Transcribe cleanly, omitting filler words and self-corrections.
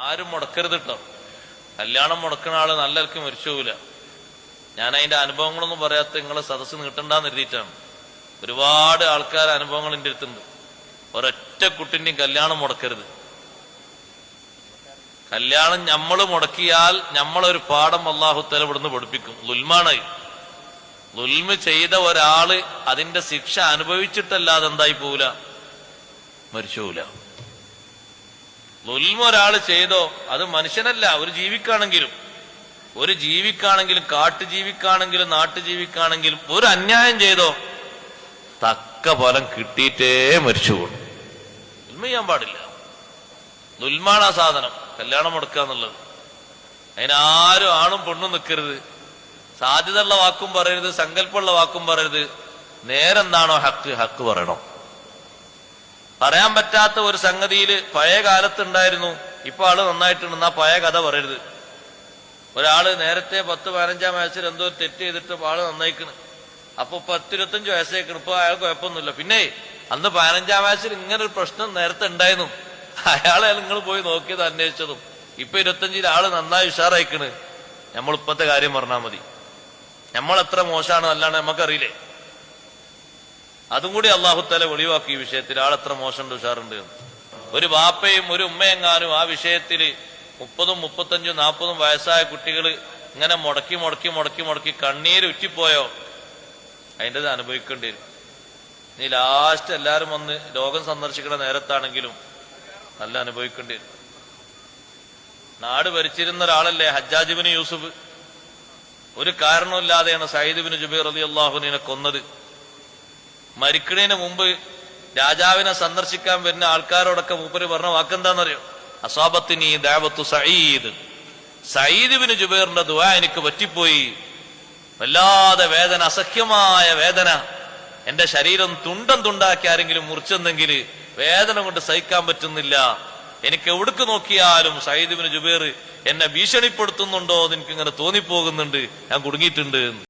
ആരും മുടക്കരുത് കേട്ടോ. കല്യാണം മുടക്കുന്ന ആള് നല്ലവർക്ക് മരിച്ചുപോകില്ല. ഞാൻ അതിന്റെ അനുഭവങ്ങളൊന്നും പറയാത്ത നിങ്ങളെ സദസ്സ് നീട്ടണ്ടെന്ന് എഴുതിയിട്ടാണ്. ഒരുപാട് ആൾക്കാർ അനുഭവങ്ങൾ എൻ്റെ അടുത്തുണ്ട്. ഒരൊറ്റ കുട്ടിന്റെയും കല്യാണം മുടക്കരുത്. കല്യാണം നമ്മൾ മുടക്കിയാൽ നമ്മളൊരു പാഠം അല്ലാഹു തആല ഇവിടുന്ന് പഠിപ്പിക്കും. ളുൽമാണ്. ളുൽമ് ചെയ്ത ഒരാള് അതിന്റെ ശിക്ഷ അനുഭവിച്ചിട്ടല്ലാതെ എന്തായി പോവില്ല, മരിച്ചുപോവില്ല. ളുൽമ ഒരാള് ചെയ്തോ, അത് മനുഷ്യനല്ല, ഒരു ജീവിക്കാണെങ്കിലും കാട്ടുജീവിക്കാണെങ്കിലും നാട്ടുജീവിക്കാണെങ്കിലും ഒരു അന്യായം ചെയ്തോ തക്ക ഫലം കിട്ടിയിട്ടേ മരിച്ചുപോകും. ളുൽമ ചെയ്യാൻ പാടില്ല. ളുൽമാണ് ആ സാധനം, കല്യാണം മുടക്കുക എന്നുള്ളത്. അതിനാരും ആണും പെണ്ണും നിൽക്കരുത്. സാധ്യതയുള്ള വാക്കും പറയരുത്, സങ്കല്പമുള്ള വാക്കും പറയരുത്. നേരെന്താണോ ഹക്ക് പറയണം. പറയാൻ പറ്റാത്ത ഒരു സംഗതിയിൽ പഴയ കാലത്ത് ഉണ്ടായിരുന്നു, ഇപ്പൊ ആള് നന്നായിട്ടുണ്ടെന്നാ പഴയ കഥ പറയരുത്. ഒരാള് നേരത്തെ 10-15 വയസ്സിൽ എന്തോ തെറ്റ് ചെയ്തിട്ട് ആള് നന്നായിക്കണ്, അപ്പൊ 10-25 വയസ്സേക്കണ്, ഇപ്പൊ അയാൾ കുഴപ്പമൊന്നുമില്ല. പിന്നെ അന്ന് 15 വയസ്സിൽ ഇങ്ങനെ ഒരു പ്രശ്നം നേരത്തെ ഉണ്ടായിരുന്നു, അയാളെ നിങ്ങൾ പോയി നോക്കിയത് അന്വേഷിച്ചതും ഇപ്പൊ 25 ആള് നന്നായി ഉഷാറായിക്കണ്. നമ്മൾ ഇപ്പത്തെ കാര്യം പറഞ്ഞാൽ മതി. നമ്മൾ എത്ര മോശമാണ് അല്ലാണ്ട് നമുക്കറിയില്ലേ. അതും കൂടി അല്ലാഹു തആല ഒഴിവാക്കി. ഈ വിഷയത്തിൽ ആളെത്ര മോശമുണ്ട് ഉഷാറുണ്ട്. ഒരു ബാപ്പയും ഒരു ഉമ്മയെങ്ങാനും ആ വിഷയത്തിൽ 30, 35, 40 വയസ്സായ കുട്ടികൾ ഇങ്ങനെ മുടക്കി കണ്ണീര് ഉറ്റിപ്പോയോ അതിൻ്റെത് അനുഭവിക്കേണ്ടി വരും. നീ ലാസ്റ്റ് എല്ലാരും വന്ന് രോഗം സന്ദർശിക്കുന്ന നേരത്താണെങ്കിലും നല്ല അനുഭവിക്കേണ്ടി വരും. നാട് ഭരിച്ചിരുന്ന ഒരാളല്ലേ ഹജ്ജാജ് ഇബ്നു യൂസുഫ്. ഒരു കാരണമില്ലാതെയാണ് സഈദ് ഇബ്നു ജുബൈർ റളിയല്ലാഹു അൻഹുവിനെ കൊന്നത്. മരിക്കുന്നതിന് മുമ്പ് രാജാവിനെ സന്ദർശിക്കാൻ വരുന്ന ആൾക്കാരോടൊക്കെ മൂപ്പര് പറഞ്ഞ വാക്കെന്താണെന്നറിയോ? അസ്വാബത്തിനി ദഅവത്തു സഈദ്. സഈദ് ഇബ്നു ജുബൈറിന്റെ ദുആ എനിക്ക് പറ്റിപ്പോയി. വല്ലാതെ വേദന, അസഖ്യമായ വേദന. എന്റെ ശരീരം തുണ്ടാക്കി ആരെങ്കിലും മുറിച്ചെന്നെങ്കിൽ വേദന കൊണ്ട് സഹിക്കാൻ പറ്റുന്നില്ല. എനിക്ക് എവിടേക്ക് നോക്കിയാലും സഈദ് ഇബ്നു ജുബൈർ എന്നെ ഭീഷണിപ്പെടുത്തുന്നുണ്ടോ എന്ന് എനിക്കിങ്ങനെ തോന്നിപ്പോകുന്നുണ്ട്. ഞാൻ കുടുങ്ങിയിട്ടുണ്ട്.